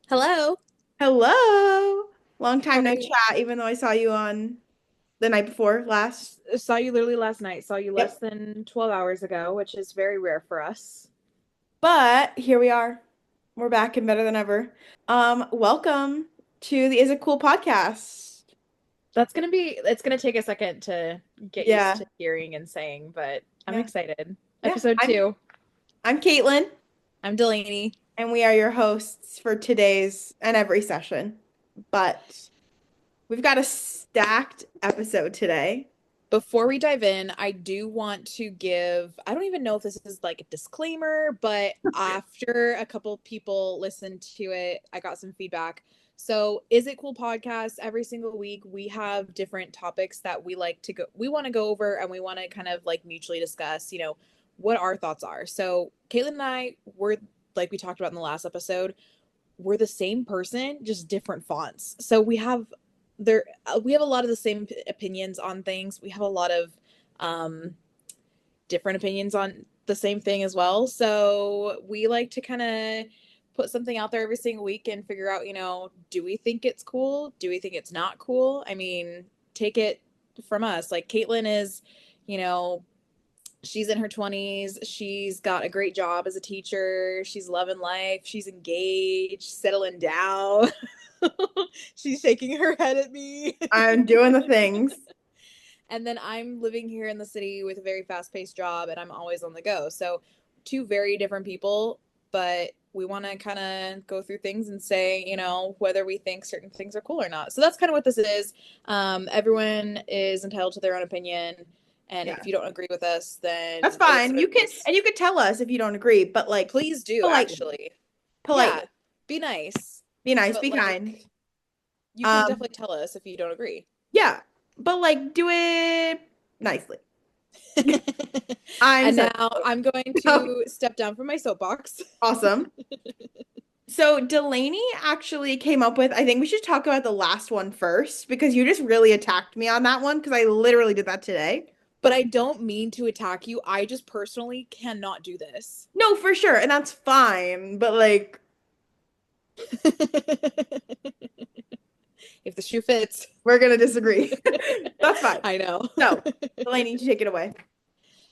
Hello. Hello. Long How time are no you? chat, even though I saw you on the night before last. Saw you literally last night. Saw you less Yep. than 12 hours ago, which is very rare for us. But here we are. We're back and better than ever. Welcome to the Is It Cool podcast. It's gonna take a second to get used Yeah. to hearing and saying, but I'm Yeah. excited. Yeah. Episode two. I'm Caitlin, I'm Delaney. and we are your hosts for today's and every session. But we've got a stacked episode today. Before we dive in, I do want to I don't even know if this is like a disclaimer, but after a couple people listened to it, I got some feedback. So, Is It Cool podcast every single week we have different topics that we want to go over and we want to kind of like mutually discuss, what our thoughts are. So, Caitlin and I were like we talked about in the last episode, we're the same person, just different fonts. So we have a lot of the same opinions on things. We have a lot of um different opinions on the same thing as well. So we like to kind of put something out there every single week and figure out, do we think it's cool? Do we think it's not cool? I mean, take it from us. Like Caitlin is, you know, she's in her 20s. She's got a great job as a teacher. She's loving life. She's engaged, settling down. She's shaking her head at me. I'm doing the things. And then I'm living here in the city with a very fast paced job and I'm always on the go. So, two very different people, but we want to kind of go through things and say, whether we think certain things are cool or not. So, that's kind of what this is. Everyone is entitled to their own opinion. And Yeah. if you don't agree with us, That's then it is fine. what it is. You could tell us if you don't agree, but like Please do, politely. actually. Yeah, Politely. be nice. Be nice, But be kind. you can Um, definitely tell us if you don't agree. yeah, but like do it nicely. I'm And so now I'm going to step down from my soapbox. awesome. So Delaney actually came up with, I think we should talk about the last one first because you just really attacked me on that one because I literally did that today. But I don't mean to attack you. I just personally cannot do this. No, for sure, and that's fine, but like If the shoe fits. we're gonna disagree. That's fine. I know. So, Delaney, you take it away.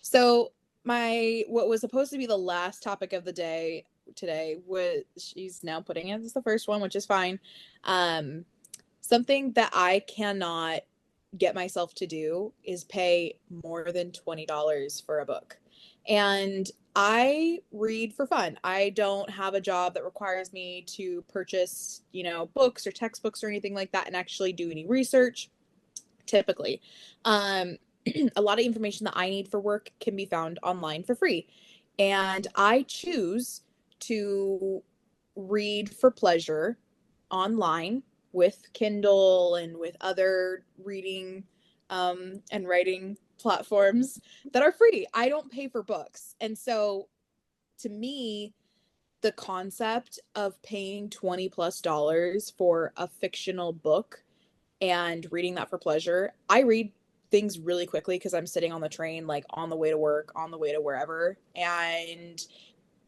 So my what was supposed to be the last topic of the day today was she's now putting it as the first one, which is fine. Um, Something that I cannot get myself to do is pay more than $20 for a book. And I read for fun. I don't have a job that requires me to purchase, books or textbooks or anything like that and actually do any research typically. Um, a lot of information that I need for work can be found online for free. And I choose to read for pleasure online with Kindle and with other reading and writing platforms that are free. I don't pay for books. And so to me, the concept of paying 20 plus dollars for a fictional book and reading that for pleasure, I read things really quickly because I'm sitting on the train, like on the way to work, on the way to wherever. And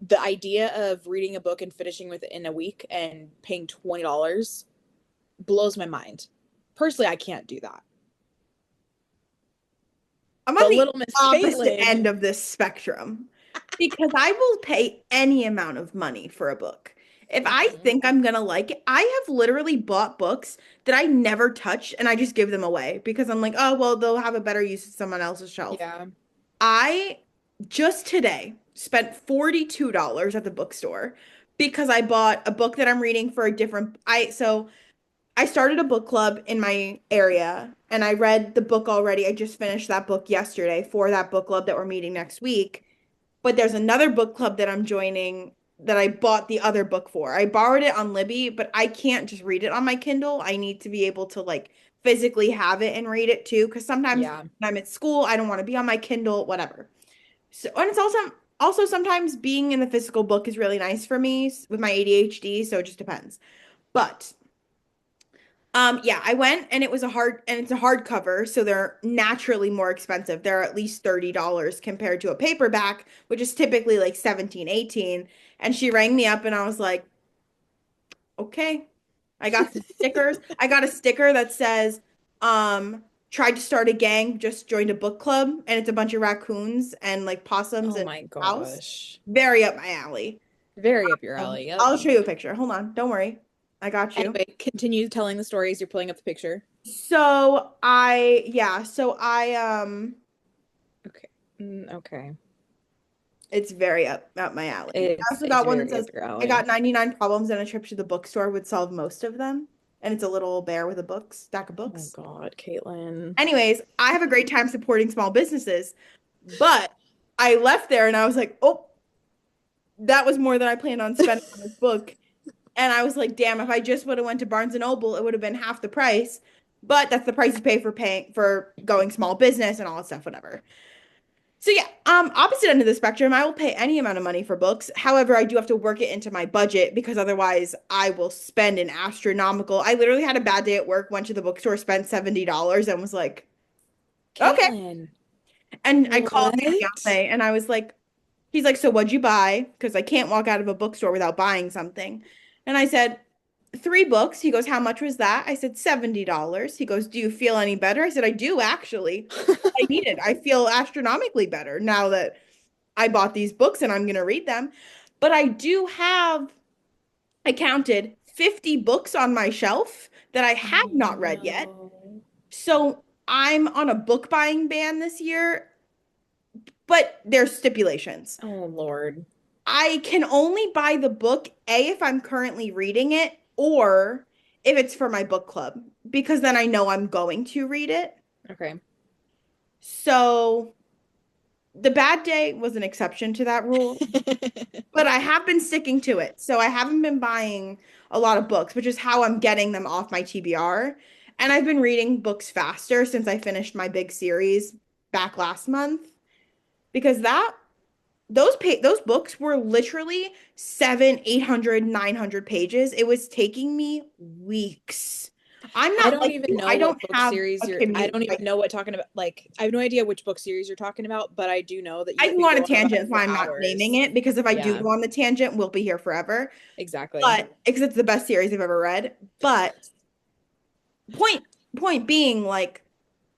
the idea of reading a book and finishing with it in a week and paying $20 blows my mind. Personally, I can't do that. I'm on But the little Miss opposite Caitlin, end of this spectrum because I will pay any amount of money for a book. If I mhm, think I'm gonna like it, I have literally bought books that I never touch and I just give them away because I'm like, oh, well, they'll have a better use at someone else's shelf. yeah, I just today spent $42 at the bookstore because I bought a book that I'm reading for a different I started a book club in my area and I read the book already. I just finished that book yesterday for that book club that we're meeting next week. But there's another book club that I'm joining that I bought the other book for. I borrowed it on Libby, but I can't just read it on my Kindle. I need to be able to like physically have it and read it too. Because sometimes yeah. when I'm at school, I don't want to be on my Kindle, whatever. So, and it's also sometimes being in the physical book is really nice for me with my ADHD, so it just depends. But yeah, I went and it's a hardcover, so they're naturally more expensive. They're at least $30 compared to a paperback, which is typically like 17, 18. And she rang me up and I was like, Okay. I got some stickers. I got a sticker that says, tried to start a gang, just joined a book club, and it's a bunch of raccoons and like possums Oh and my house. gosh. Very up my alley. Very up your alley. Yep. I'll show you a picture. Hold on. Don't worry. I got you. Anyway, continue telling the stories. You're pulling up the picture. So I Okay. Okay. it's very up my alley. I It's also it's got one that very says up your I alley. got 99 problems and a trip to the bookstore would solve most of them. And it's a little bear with a stack of Oh books. God, Caitlin. Anyways, I have a great time supporting small businesses, but I left there and I was like, oh, that was more than I planned on spending on this book. And I was like, damn, if I just would have went to Barnes and Noble, it would have been half the price. But that's the price you pay for going small business and all that stuff, whatever. So yeah, opposite end of the spectrum, I will pay any amount of money for books. However, I do have to work it into my budget because otherwise I will spend an astronomical. I literally had a bad day at work, went to the bookstore, spent $70 and was like, okay. Caitlin. And I called my What? fiance and I was like, he's like, so what'd you buy? Because I can't walk out of a bookstore without buying something. And I said, three books. He goes, how much was that? I said, $70. He goes, do you feel any better? I said, I do actually. I need it. I feel astronomically better now that I bought these books and I'm going to read them. But I counted 50 books on my shelf that I have Oh not read yet. no. So I'm on a book buying ban this year, but there's stipulations. Oh Lord. I can only buy the book, A, if I'm currently reading it, or if it's for my book club, because then I know I'm going to read it. Okay. So the bad day was an exception to that rule, but I have been sticking to it. So I haven't been buying a lot of books, which is how I'm getting them off my TBR. And I've been reading books faster since I finished my big series back last month because those books were literally 800, 900 pages. It was taking me weeks. I'm I not don't like even you. know I don't what book have series a you're I commute. don't even know what talking about like I have no idea which book series you're talking about, but I do know that I you can go could on a go on tangent, about that's for why I'm not naming hours. it, because if I do Yeah, go on the tangent, we'll be here forever. exactly. But because it's the best series I've ever read. But point point being, like,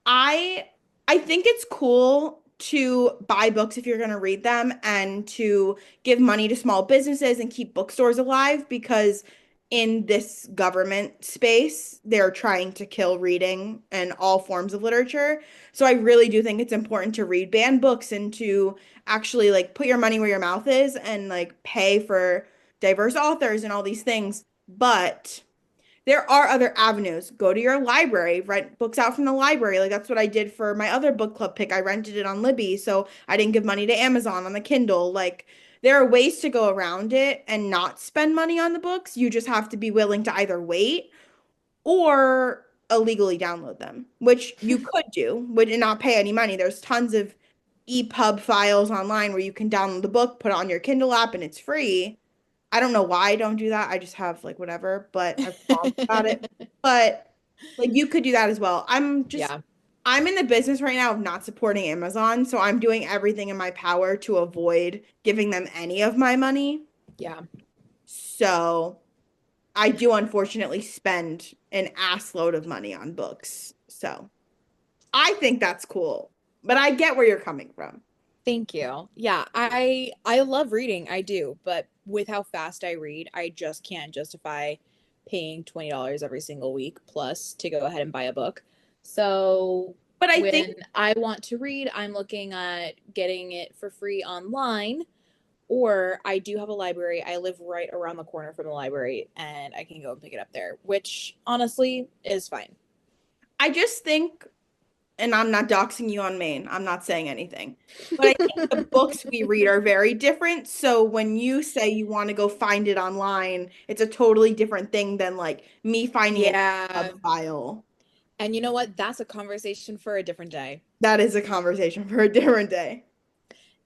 I I think it's cool to buy books if you're going to read them and to give money to small businesses and keep bookstores alive because in this government space, they're trying to kill reading and all forms of literature. So I really do think it's important to read banned books and to actually like put your money where your mouth is and like pay for diverse authors and all these things. But there are other avenues. Go to your library, rent books out from the library. Like that's what I did for my other book club pick. I rented it on Libby, so I didn't give money to Amazon on the Kindle. Like there are ways to go around it and not spend money on the books. You just have to be willing to either wait or illegally download them, which you could do, would not pay any money. There's tons of EPUB files online where you can download the book, put it on your Kindle app, and it's free. I don't know why I don't do that. I just have like whatever, but I've thought about it. But like you could do that as well. Yeah, I'm in the business right now of not supporting Amazon, so I'm doing everything in my power to avoid giving them any of my money. yeah. So I do unfortunately spend an ass load of money on books. So I think that's cool, but I get where you're coming from. Thank you. Yeah, I love reading. I do, but with how fast I read, I just can't justify paying $20 every single week plus to go ahead and buy a book. So But I when think I want to read, I'm looking at getting it for free online, or I do have a library. I live right around the corner from the library and I can go and pick it up there, which honestly is fine. I just think and I'm not doxing you on Maine. I'm not saying anything. But I think the books we read are very different. So when you say you want to go find it online, it's a totally different thing than like me finding an Yeah. EPUB file. And you know what? That's a conversation for a different day. That is a conversation for a different day.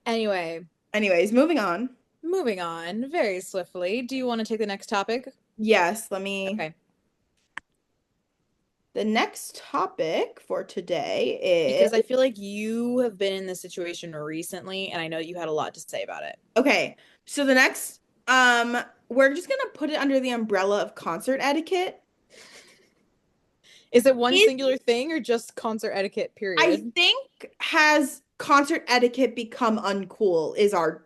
Anyway, Anyways, moving on. moving on very swiftly. Do you want to take the next topic? Yes, let me. Okay. The next topic for today Because I is feel like you have been in this situation recently, and I know you had a lot to say about it. okay. So the next We're just gonna put it under the umbrella of concert etiquette. Is it one Is singular thing or just concert etiquette, I period? think has concert etiquette become uncool is our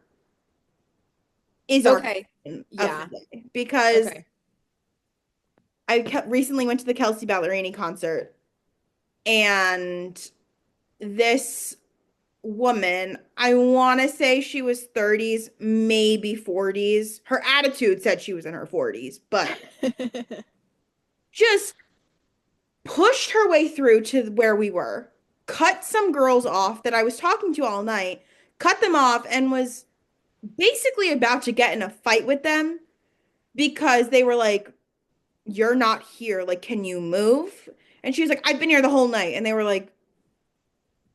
Okay. question of the Yeah. day because Okay. recently went to the Kelsey Ballerini concert and this woman, I want to say she was 30s, maybe 40s. Her attitude said she was in her 40s, but just pushed her way through to where we were, cut some girls off that I was talking to all night, cut them off, and was basically about to get in a fight with them because they were like, "You're not here. Like, can you move?" And she was like, "I've been here the whole night." And they were like,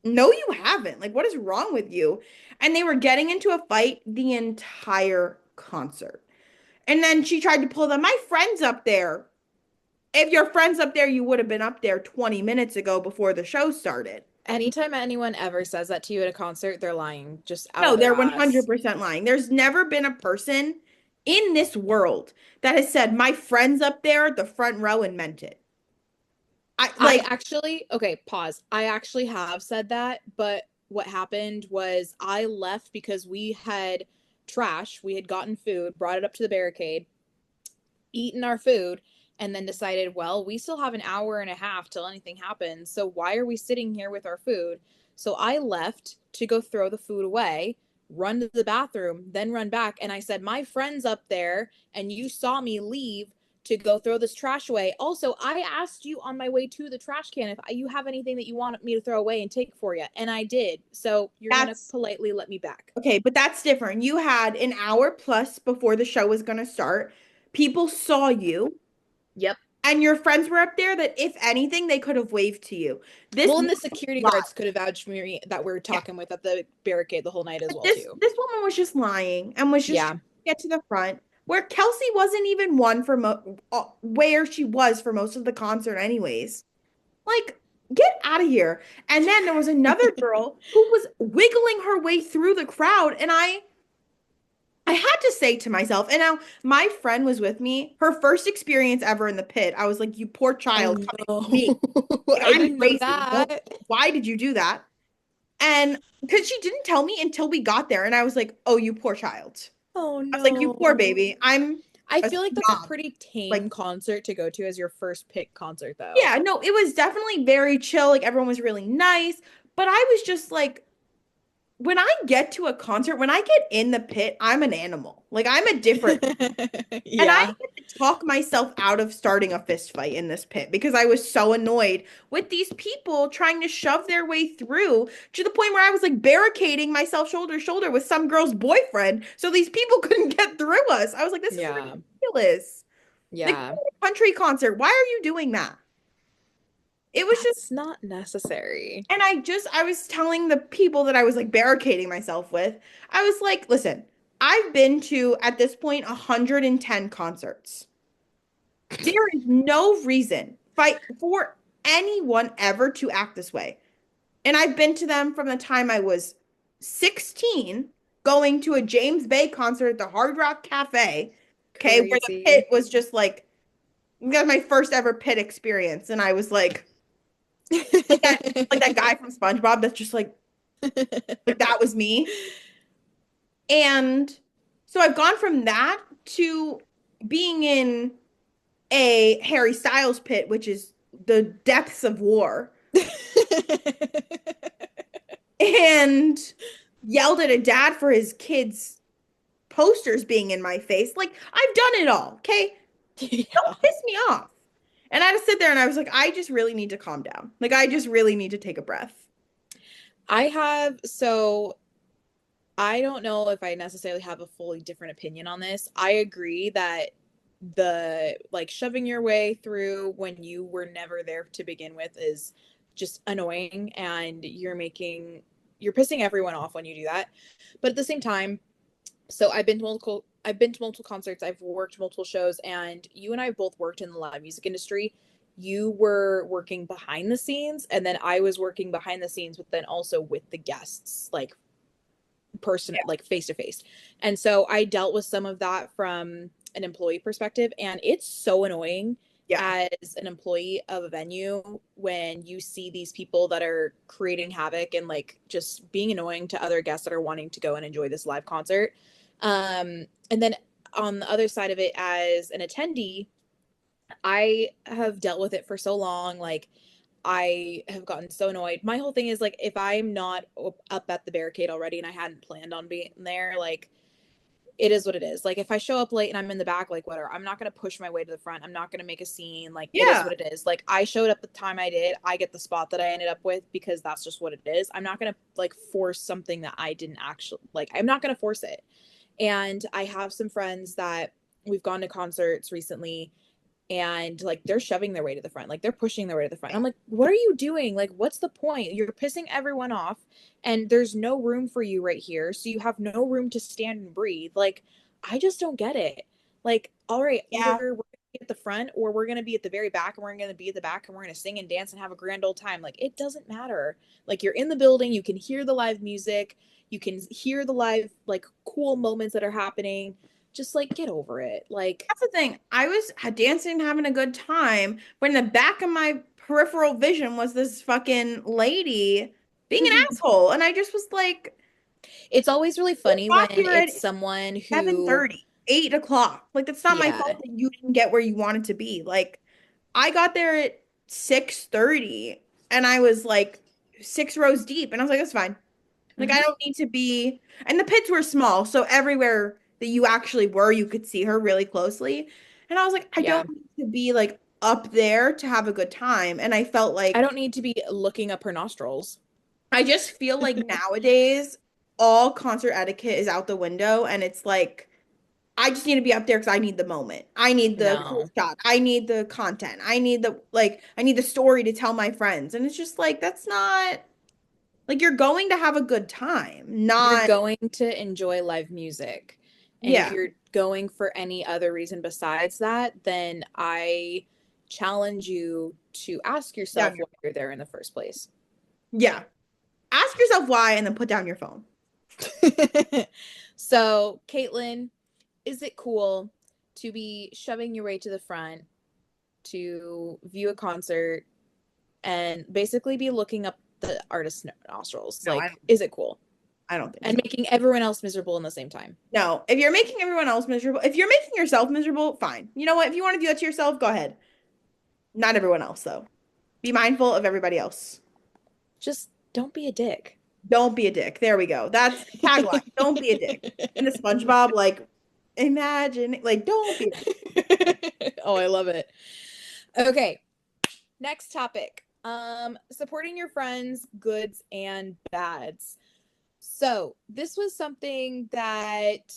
"No, you haven't. Like, what is wrong with you?" And they were getting into a fight the entire concert. And then she tried to pull them, "My friend's up there." If your friend's up there, you would have been up there 20 minutes ago before the show started. Anytime anyone ever says that to you at a concert, they're lying just out No, of their they're ass. 100% lying. There's never been a person in this world that has said, "My friend's up there at the front row," and meant it. I I like, actually, okay, pause. I actually have said that, but what happened was I left because we had trash. We had gotten food, brought it up to the barricade, eaten our food, and then decided, well, we still have an hour and a half till anything happens. So why are we sitting here with our food? So I left to go throw the food away, run to the bathroom, then run back. And I said, my friend's up there, and you saw me leave to go throw this trash away. Also, I asked you on my way to the trash can if you have anything that you want me to throw away and take for you. And I did. So you're going to that's politely let me back. okay, but that's different. You had an hour plus before the show was going to start. People saw you, Yep. and your friends were up there that, if anything, they could have waved to you. This Well, and woman the security lied. guards could have vouched for me that we're Yeah. talking with at the barricade the whole night as But well this too. this woman was just lying and was just trying Yeah. to get to the front where Kelsey wasn't even one for where she was for most of the concert anyways. Like, get out of here. And then there was another girl who was wiggling her way through the crowd and I had to say to myself, and now my friend was with me, her first experience ever in the pit. I was like, "You poor Oh child coming from me. no. Like, I I'm didn't know racing. Don't, that. why did you do that?" And because she didn't tell me until we got there, and I was like, "Oh, you poor child." Oh I was like, "You poor no. baby." I'm I a feel like that's a snob. pretty Like, tame concert to go to as your first pick concert though. yeah, no, it was definitely very chill. Like, everyone was really nice, but I was just like, when I get to a concert, when I get in the pit, I'm an animal. Like, I'm a different. And I Yeah. had to talk myself out of starting a fist fight in this pit because I was so annoyed with these people trying to shove their way through to the point where I was like barricading myself shoulder to shoulder with some girl's boyfriend so these people couldn't get through us. I was like, this is Yeah. ridiculous. Like, Yeah. a country concert, why are you doing that? It was just, That's not necessary. and I was telling the people that I was like barricading myself with, I was like, listen, I've been to at this point 110 concerts. There is no reason fight for anyone ever to act this way. And I've been to them from the time I was 16, going to a James Bay concert at the Hard Rock Cafe, okay, where the pit Crazy. was just like, that was my first ever pit experience. And I was like that guy from SpongeBob that's just like that was me. And so I've gone from that to being in a Harry Styles pit, which is the depths of war, and yelled at a dad for his kids' posters being in my face. Like, I've done it all, okay? Yeah. Don't piss me off. And I had to sit there and I was like, I just really need to calm down. Like, I just really need to take a breath. I have, so I don't know if I necessarily have a fully different opinion on this. I agree that the like shoving your way through when you were never there to begin with is just annoying and you're pissing everyone off when you do that. But at the same time, so I've been to multiple concerts, I've worked multiple shows, and you and I both worked in the live music industry. You were working behind the scenes, and then I was working behind the scenes, but then also with the guests, like person, like face to face. And so I dealt with some of that from an employee perspective, and it's so annoying Yeah. as an employee of a venue when you see these people that are creating havoc and like just being annoying to other guests that are wanting to go and enjoy this live concert. And then on the other side of it, as an attendee, I have dealt with it for so long. Like, I have gotten so annoyed. My whole thing is like, if I'm not up at the barricade already and I hadn't planned on being there, like, it is what it is. Like, if I show up late and I'm in the back, like, whatever, I'm not going to push my way to the front. I'm not going to make a scene. Like, it is Yeah. what it is. Like, I showed up the time I did. I get the spot that I ended up with because that's just what it is. I'm not going to like force something that I didn't actually like. I'm not going to force it. And I have some friends that we've gone to concerts recently and like they're shoving their way to the front, like they're pushing their way to the front. I'm like, what are you doing? Like, what's the point? You're pissing everyone off and there's no room for you right here, so you have no room to stand and breathe. Like, I just don't get it. Like, all right, either Yeah. we're gonna be at the front or we're gonna be at the very back, and we're gonna be at the back and we're gonna sing and dance and have a grand old time. Like, it doesn't matter. Like, you're in the building, you can hear the live music, you can hear the live like cool moments that are happening. Just like, get over it. Like, That's the thing. I was dancing, having a good time, but in the back of my peripheral vision was this fucking lady being an asshole. And I just was like, it's always really you funny when got here at it's someone who, 7:30, 8 o'clock. Like, that's not my yeah, fault that you didn't get where you wanted to be. Like, I got there at 6:30 and I was like 6 rows deep. And I was like, that's fine. Like, I hmm, don't need to be, and the pits were small, so everywhere that you actually were, you could see her really closely. And I was like, I yeah. don't need to be like up there to have a good time. And I felt I like don't need to be looking up her nostrils. I just feel like nowadays all concert etiquette is out the window, and it's like I just need to be up there because I need the moment. I need the cool No, shot. I need the content. I need the like I need the story to tell my friends. And it's just like that's not like you're going to have a good time, you're not going to enjoy live music. And if yeah. you're going for any other reason besides that, then I challenge you to ask yourself Down your why you're there in the first place. Yeah. Ask yourself why and then put down your phone. So, Caitlin, is it cool to be shoving your way to the front to view a concert and basically be looking up the artist's nostrils? No, Like, is it cool? I don't think And so. making everyone else miserable in the same time. No, if you're making everyone else miserable, if you're making yourself miserable, fine. You know what? If you want to do that to yourself, go ahead. Not everyone else, though. Be mindful of everybody else. Just don't be a dick. Don't be a dick. There we go. That's tagline. Don't be a dick. And the SpongeBob, like, imagine, like, don't be a dick. Oh, I love it. Okay, next topic. Supporting your friends' goods and bads. So, this was something that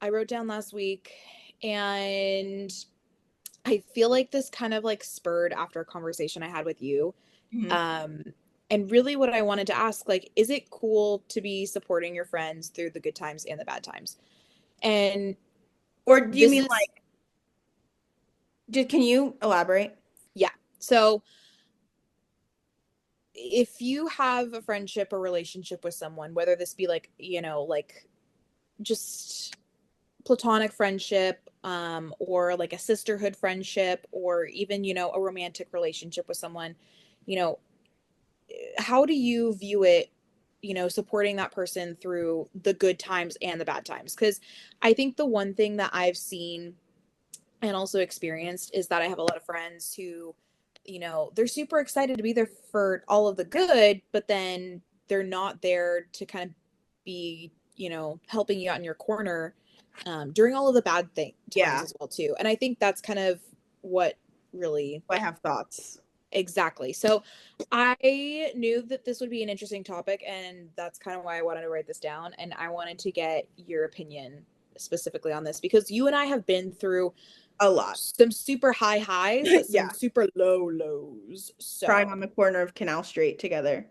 I wrote down last week, and I feel like this kind of like spurred after a conversation I had with you. Mhm. Um, and really what I wanted to ask, like, is it cool to be supporting your friends through the good times and the bad times? And Or do you this mean is, like, just, can you elaborate? yeah. So if you have a friendship or relationship with someone, whether this be like, like just platonic friendship, or like a sisterhood friendship, or even, a romantic relationship with someone, you know, how do you view it, supporting that person through the good times and the bad times? Because I think the one thing that I've seen and also experienced is that I have a lot of friends who, they're super excited to be there for all of the good, but then they're not there to kind of be, helping you out in your corner, during all of the bad times Yeah, as well too. And I think that's kind of what really. I have thoughts. Exactly. So I knew that this would be an interesting topic, and that's kind of why I wanted to write this down. And I wanted to get your opinion specifically on this because you and I have been through A lot. some super high highs, some Yeah. super low lows. Crying So, on the corner of Canal Street together.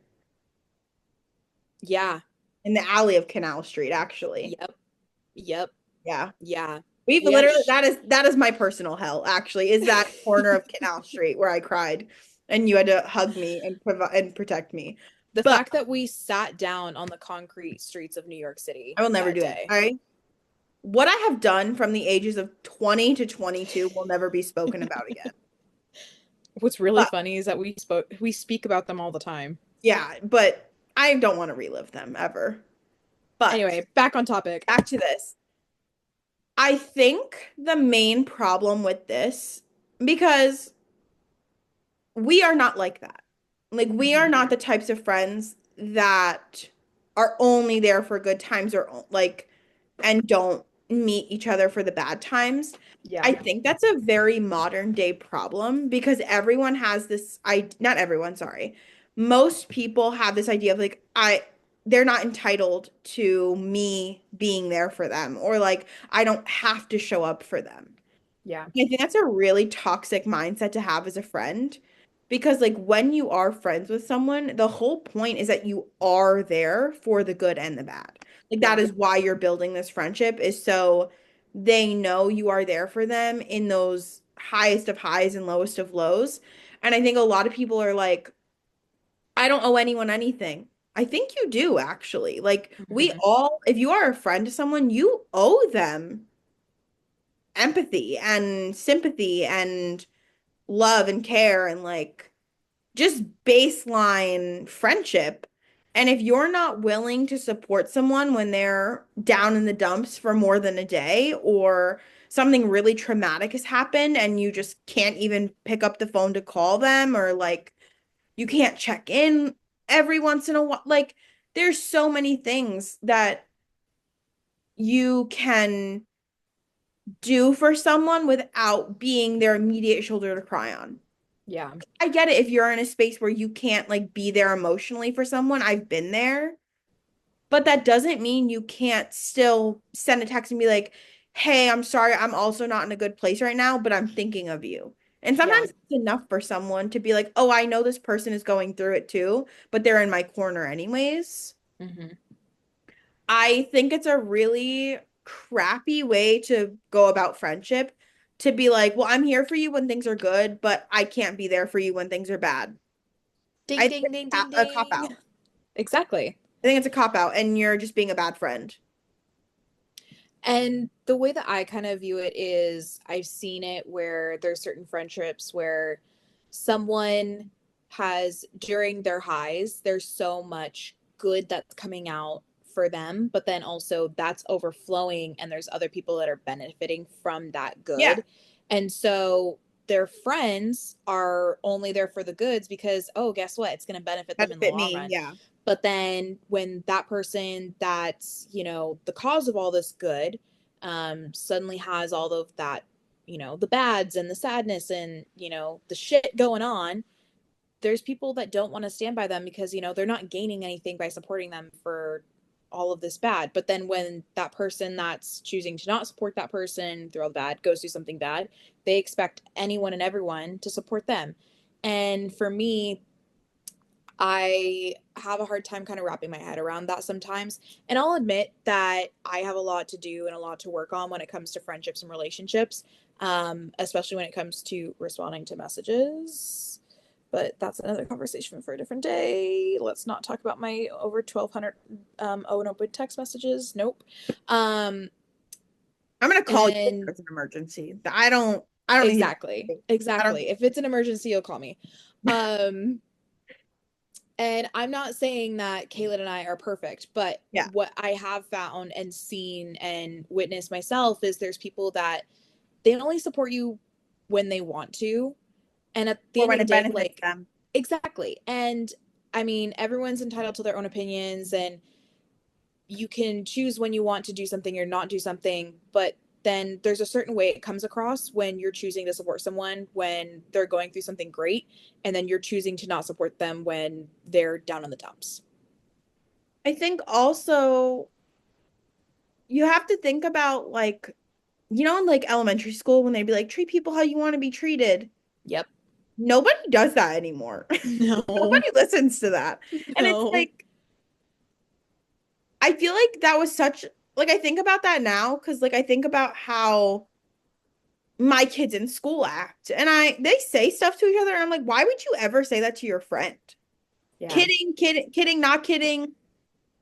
yeah. In the alley of Canal Street, actually. Yep. Yep. Yeah. Yeah. We've We had literally that is my personal hell, actually, is that corner of Canal Street where I cried and you had to hug me and provide and protect me. The But fact that we sat down on the concrete streets of New York City I will never that do it. day. All right. What I have done from the ages of 20 to 22 will never be spoken about again. What's really But funny is that we speak about them all the time. yeah, but I don't want to relive them ever. But Anyway, back on topic. back to this. I think the main problem with this, because we are not like that. Like, we are Hmm. not the types of friends that are only there for good times or like, and don't meet each other for the bad times. Yeah. I think that's a very modern day problem because everyone has this, not everyone, sorry. Most people have this idea of like, they're not entitled to me being there for them, or like, I don't have to show up for them. Yeah. I think that's a really toxic mindset to have as a friend because, like, when you are friends with someone, the whole point is that you are there for the good and the bad. Like, that Yeah. is why you're building this friendship, is so they know you are there for them in those highest of highs and lowest of lows. And I think a lot of people are like, I don't owe anyone anything. I think you do, actually. Like, we Hmm. all, if you are a friend to someone, you owe them empathy and sympathy and love and care and like just baseline friendship. And if you're not willing to support someone when they're down in the dumps for more than a day, or something really traumatic has happened and you just can't even pick up the phone to call them, or like you can't check in every once in a while, like there's so many things that you can do for someone without being their immediate shoulder to cry on. Yeah. I get it if you're in a space where you can't like be there emotionally for someone. I've been there, but that doesn't mean you can't still send a text and be like, "Hey, I'm sorry, I'm also not in a good place right now, but I'm thinking of you." And Yeah. sometimes it's enough for someone to be like, "Oh, I know this person is going through it too, but they're in my corner anyways." Hmm. I think it's a really crappy way to go about friendship, to be like, well, I'm here for you when things are good, but I can't be there for you when things are bad. I Ding think ding it's ding ding a cop ding. out. Exactly. I think it's a cop out and you're just being a bad friend. And the way that I kind of view it is I've seen it where there's certain friendships where someone has during their highs, there's so much good that's coming out for them, but then also that's overflowing and there's other people that are benefiting from that Yeah, good. And so their friends are only there for the goods because, oh, guess what? It's going to benefit them in the benefit long me. run. Yeah. But then when that person that's, the cause of all this good, suddenly has all of that, the bads and the sadness and, the shit going on, there's people that don't want to stand by them because, they're not gaining anything by supporting them for all of this bad. But then when that person that's choosing to not support that person through all the bad goes through something bad, they expect anyone and everyone to support them. And for me, I have a hard time kind of wrapping my head around that sometimes. And I'll admit that I have a lot to do and a lot to work on when it comes to friendships and relationships, especially when it comes to responding to messages. But that's another conversation for a different day. Let's not talk about my over 1,200 open text messages. Nope. Um, I'm gonna call you if and it's an emergency. I don't need exactly, I don't exactly. If it's an emergency, you'll call me. Um, And I'm not saying that Kaylin and I are perfect, but yeah. what I have found and seen and witnessed myself is there's people that they only support you when they want to. And at the Or end of when the it day, benefits like, them. exactly. And I mean, everyone's entitled to their own opinions and you can choose when you want to do something or not do something, but then there's a certain way it comes across when you're choosing to support someone when they're going through something great, and then you're choosing to not support them when they're down in the dumps. I think also you have to think about like, in like elementary school when they'd be like, treat people how you want to be treated. Yep. Nobody does that anymore. No. Nobody listens to that. And it's No. like, I feel like that was such, like, I think about that now because, like, I think about how my kids in school act and they say stuff to each other. And I'm like, why would you ever say that to your friend? Yeah. Kidding, kidding, kidding, not kidding.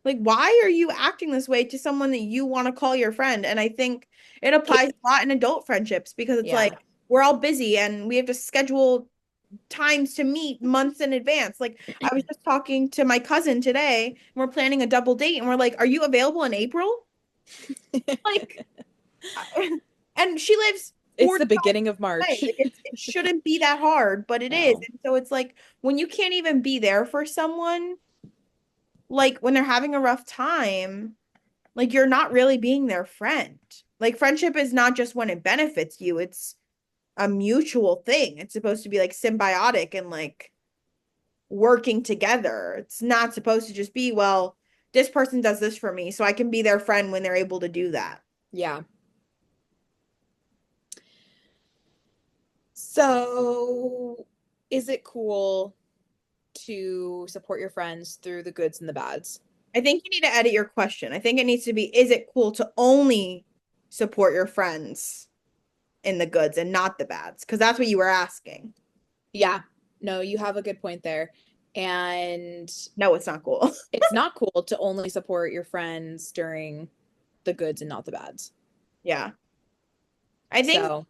Like, why are you acting this way to someone that you want to call your friend? And I think it applies a lot in adult friendships because it's like Yeah. we're all busy and we have to schedule times to meet months in advance. Like, I was just talking to my cousin today, and we're planning a double date, and we're like, "Are you available in April?" Like, and she lives It's the 40 beginning of miles away. March. Like, it shouldn't be that hard, but it is. No. And so it's like when you can't even be there for someone, like when they're having a rough time, like you're not really being their friend. Like friendship is not just when it benefits you, it's a mutual thing. It's supposed to be like symbiotic and like working together. It's not supposed to just be, well, this person does this for me, so I can be their friend when they're able to do that. Yeah. So, is it cool to support your friends through the goods and the bads? I think you need to edit your question. I think it needs to be, is it cool to only support your friends in the goods and not the bads? Because that's what you were asking. Yeah. No, you have a good point there. And No, it's not cool. it's not cool to only support your friends during the goods and not the bads. Yeah. I think So,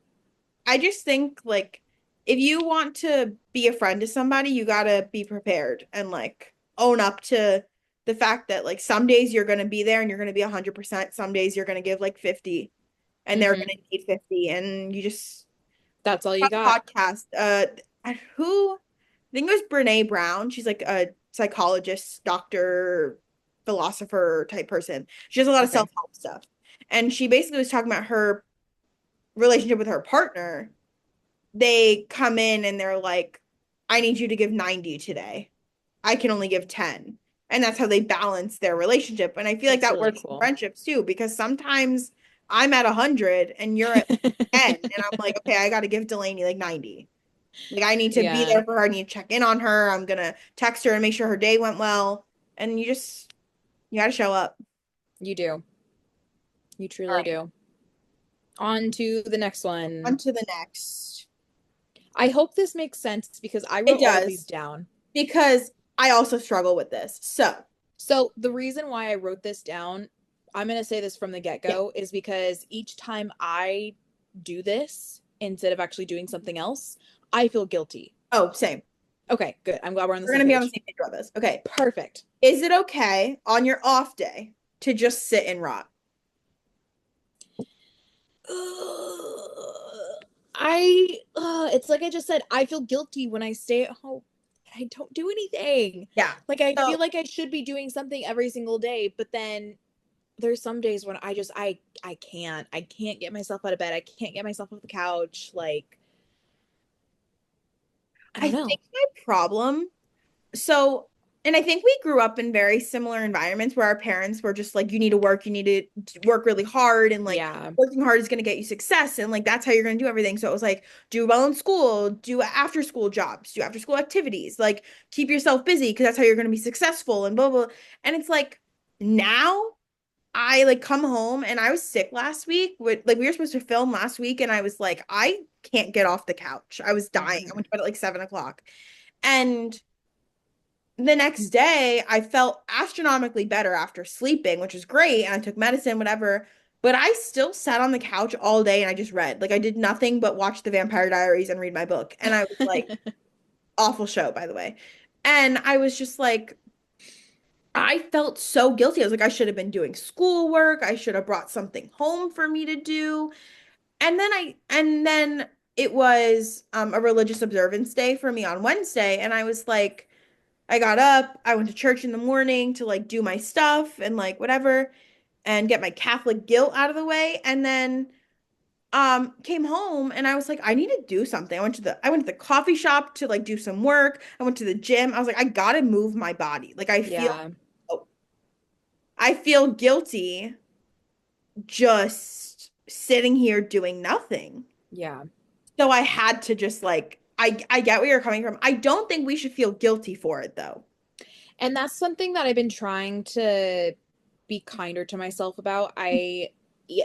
I just think like if you want to be a friend to somebody, you gotta be prepared and like own up to the fact that like some days you're gonna be there and you're gonna be 100%. Some days you're gonna give like 50 and they're mhm, gonna need 50 and you just that's all you have a got. podcast. Who I think it was Brene Brown. She's like a psychologist, doctor, philosopher type person. She does a lot of Okay. self-help stuff. And she basically was talking about her relationship with her partner. They come in and they're like, I need you to give 90 today. I can only give 10. And that's how they balance their relationship. And I feel like That's that really works in cool. friendships too, because sometimes I'm at 100 and you're at 10. And I'm like, okay, I got to give Delaney like 90. Like, I need to be Yeah, there for her. I need to check in on her. I'm going to text her and make sure her day went well. And you got to show up. you do. You All truly right. do. On to the next On one. to the next. I hope this makes sense because I It wrote all of these does, down. because I also struggle with this. So, So, the reason why I wrote this down, I'm going to say this from the get yeah. go, is because each time I do this instead of actually doing something else, I feel guilty. Oh, same. Okay, good. I'm glad we're on the We're same gonna be on the page. same page about this. Okay. Perfect. Is it okay on your off day to just sit and rot? It's like I just said, I feel guilty when I stay at home and I don't do anything. Yeah. Like I So feel like I should be doing something every single day, but then there's some days when I can't get myself out of bed. I can't get myself off the couch. Like I I don't know. think my problem, so, and I think we grew up in very similar environments where our parents were just like, you need to work, you need to work really hard, and like Yeah. working hard is going to get you success. And like that's how you're going to do everything. So it was like, do well in school, do after school jobs, do after school activities, like keep yourself busy because that's how you're going to be successful and blah, blah. And it's like now I like come home and I was sick last week. With like we were supposed to film last week, and I was like, I can't get off the couch. I was dying. I Mhm. went to bed at like 7 o'clock. And the next day I felt astronomically better after sleeping, which was great. And I took medicine, whatever. But I still sat on the couch all day and I just read. Like I did nothing but watch The Vampire Diaries and read my book. And I was like, awful show, by the way. And I was just like, I felt so guilty. I was like, I should have been doing schoolwork. I should have brought something home for me to do. And then it was a religious observance day for me on Wednesday. And I was like, I got up, I went to church in the morning to like do my stuff and like whatever and get my Catholic guilt out of the way. And then came home and I was like, I need to do something. I went to the coffee shop to like do some work. I went to the gym. I was like, I gotta move my body. Like Yeah. I feel guilty just sitting here doing nothing. Yeah. So I had to just like I get where you're coming from. I don't think we should feel guilty for it though. And that's something that I've been trying to be kinder to myself about.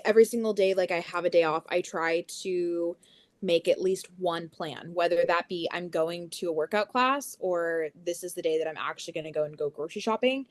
Every single day, like I have a day off, I try to make at least one plan, whether that be I'm going to a workout class or this is the day that I'm actually going to go grocery shopping.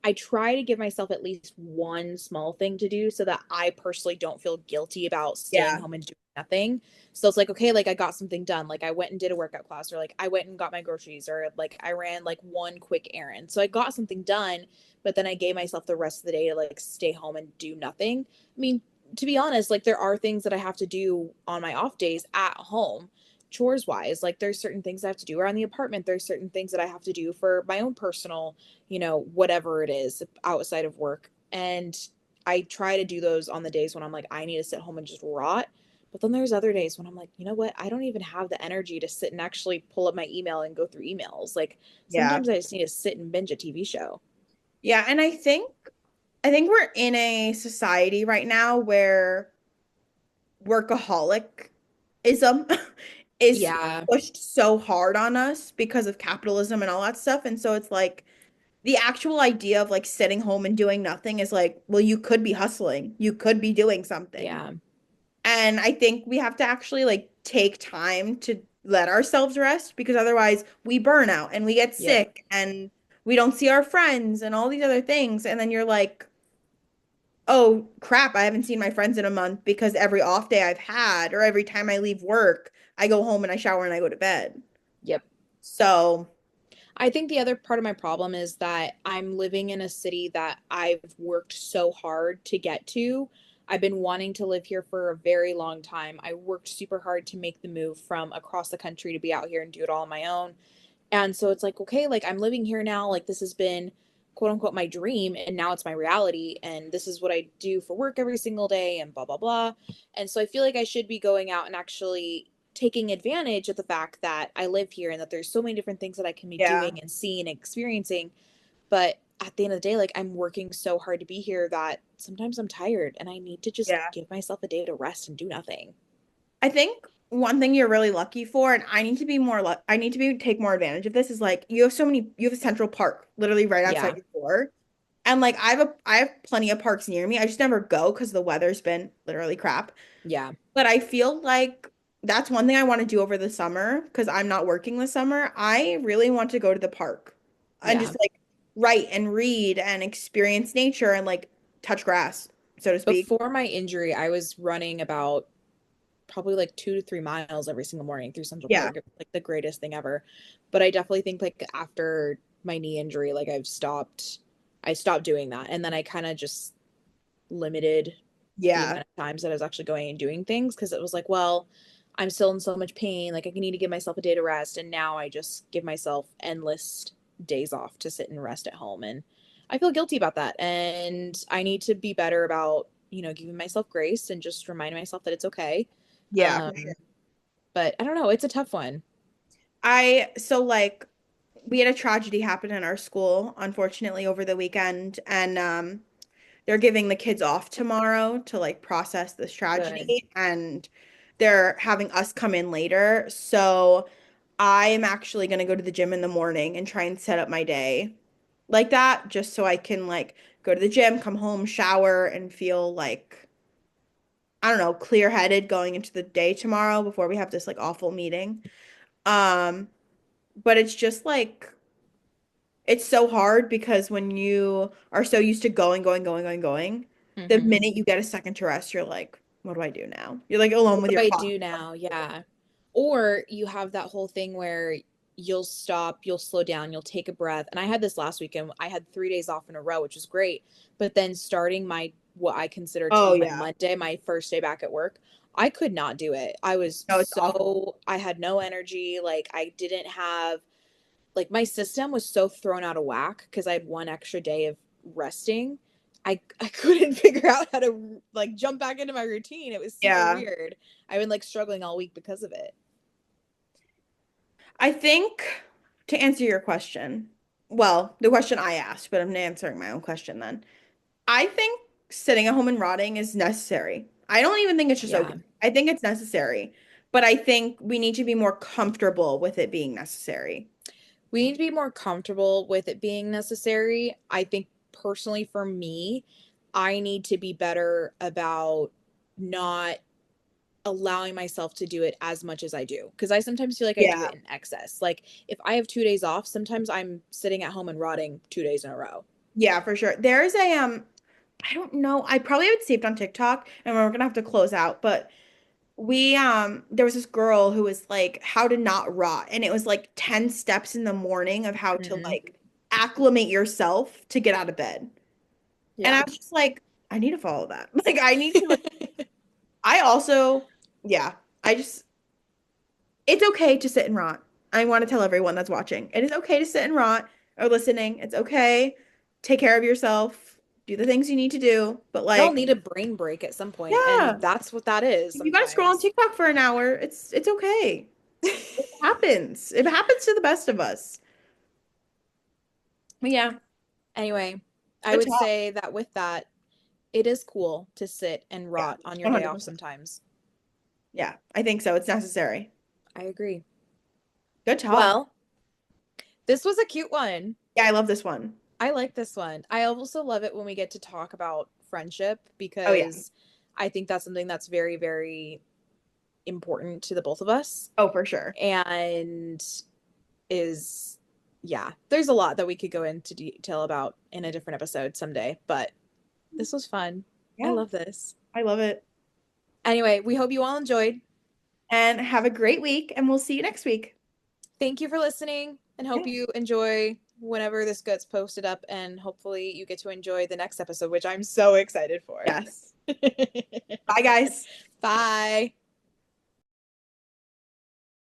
I try to give myself at least one small thing to do so that I personally don't feel guilty about staying Yeah. home and doing nothing. So it's like, okay, like I got something done. Like I went and did a workout class, or like I went and got my groceries, or like I ran like one quick errand. So I got something done, but then I gave myself the rest of the day to like stay home and do nothing. I mean, to be honest, like there are things that I have to do on my off days at home, chores wise. Like there's certain things I have to do around the apartment. There's certain things that I have to do for my own personal, whatever it is outside of work. And I try to do those on the days when I'm like, I need to sit home and just rot. But then there's other days when I'm like, you know what? I don't even have the energy to sit and actually pull up my email and go through emails. Like Yeah. sometimes I just need to sit and binge a TV show. Yeah, and I think we're in a society right now where workaholicism is Yeah. pushed so hard on us because of capitalism and all that stuff. And so it's like the actual idea of like sitting home and doing nothing is like, well, you could be hustling, you could be doing something. Yeah. And I think we have to actually like take time to let ourselves rest because otherwise we burn out and we get Yep. sick and we don't see our friends and all these other things. And then you're like, oh crap, I haven't seen my friends in a month because every off day I've had or every time I leave work, I go home and I shower and I go to bed. Yep. So, I think the other part of my problem is that I'm living in a city that I've worked so hard to get to. I've been wanting to live here for a very long time. I worked super hard to make the move from across the country to be out here and do it all on my own. And so it's like, okay, like I'm living here now. Like this has been quote unquote my dream and now it's my reality. And this is what I do for work every single day and blah, blah, blah. And so I feel like I should be going out and actually taking advantage of the fact that I live here and that there's so many different things that I can be yeah, doing and seeing and experiencing. But at the end of the day, like I'm working so hard to be here that sometimes I'm tired and I need to just yeah. give myself a day to rest and do nothing. I think one thing you're really lucky for, and I need to be more I need to be take more advantage of this is like you have a Central Park literally right outside Yeah. your door. And like I have plenty of parks near me. I just never go because the weather's been literally crap. Yeah. But I feel like that's one thing I want to do over the summer because I'm not working this summer. I really want to go to the park and Yeah. just like write and read and experience nature and like touch grass, so to speak. Before my injury, I was running about probably like 2 to 3 miles every single morning through Central Yeah. Park. It was like the greatest thing ever. But I definitely think like after my knee injury, like I stopped doing that. And then I kind of just limited the Yeah. amount of times that I was actually going and doing things because it was like, well, I'm still in so much pain. Like I need to give myself a day to rest. And now I just give myself endless days off to sit and rest at home. And I feel guilty about that. And I need to be better about, giving myself grace and just reminding myself that it's okay. Yeah, for sure. Um, but I don't know, it's a tough one. So like we had a tragedy happen in our school, unfortunately, over the weekend, and they're giving the kids off tomorrow to like process this Good. tragedy, and they're having us come in later. So I am actually gonna go to the gym in the morning and try and set up my day like that, just so I can like go to the gym, come home, shower, and feel like I don't know, clear-headed going into the day tomorrow before we have this like awful meeting. Um, but it's just like it's so hard because when you are so used to going, the Hmm. minute you get a second to rest, you're like, what do I do now? You're like alone What with do your I thoughts. do now? Yeah. Or you have that whole thing where you'll stop, you'll slow down, you'll take a breath. And I had this last weekend. I had 3 days off in a row, which was great. But then starting what I consider to Oh be my yeah. Monday, my first day back at work, I could not do it. No, it's awful. I had no energy. Like I didn't have, like my system was so thrown out of whack because I had one extra day of resting. I couldn't figure out how to like jump back into my routine. It was super Yeah. weird. I've been like struggling all week because of it. I think to answer your question, well, the question I asked, but I'm answering my own question then. I think sitting at home and rotting is necessary. I don't even think it's just okay. Yeah. I think it's necessary, but I think we need to be more comfortable with it being necessary. We need to be more comfortable with it being necessary. I think personally for me, I need to be better about not allowing myself to do it as much as I do. Because I sometimes feel like I do Yeah. it in excess. Like if I have 2 days off, sometimes I'm sitting at home and rotting 2 days in a row. Yeah, for sure. There's a I don't know. I probably have it saved on TikTok and we're gonna have to close out, but we there was this girl who was like how to not rot and it was like 10 steps in the morning of how to Mm-hmm. like acclimate yourself to get out of bed. And I Yeah. was just like, I need to follow that. Like I need to I also yeah, I just it's okay to sit and rot. I want to tell everyone that's watching. It is okay to sit and rot or listening. It's okay. Take care of yourself. Do the things you need to do. But We all like, need a brain break at some point, and yeah, that's what that is if you gotta scroll on sometimes. TikTok for an hour, it's okay. It happens. It happens to the best of us. But yeah, Anyway, I good would talk. say that with that, it is cool to sit and Yeah, rot on your day off 100%. sometimes. Yeah, I think so. It's necessary. I agree. Good talk. Well, this was a cute one. Yeah, I love this one. I like this one. I also love it when we get to talk about friendship Oh yeah. because I think that's something that's very, very important to the both of us. Oh, for sure. And is, yeah, there's a lot that we could go into detail about in a different episode someday, but this was fun. I Yeah, love this. I love it. Anyway, we hope you all enjoyed. And have a great week, and we'll see you next week. Thank you for listening and hope Yeah. you enjoy whenever this gets posted up. And hopefully, you get to enjoy the next episode, which I'm so excited for. Yes. Bye, guys. Bye.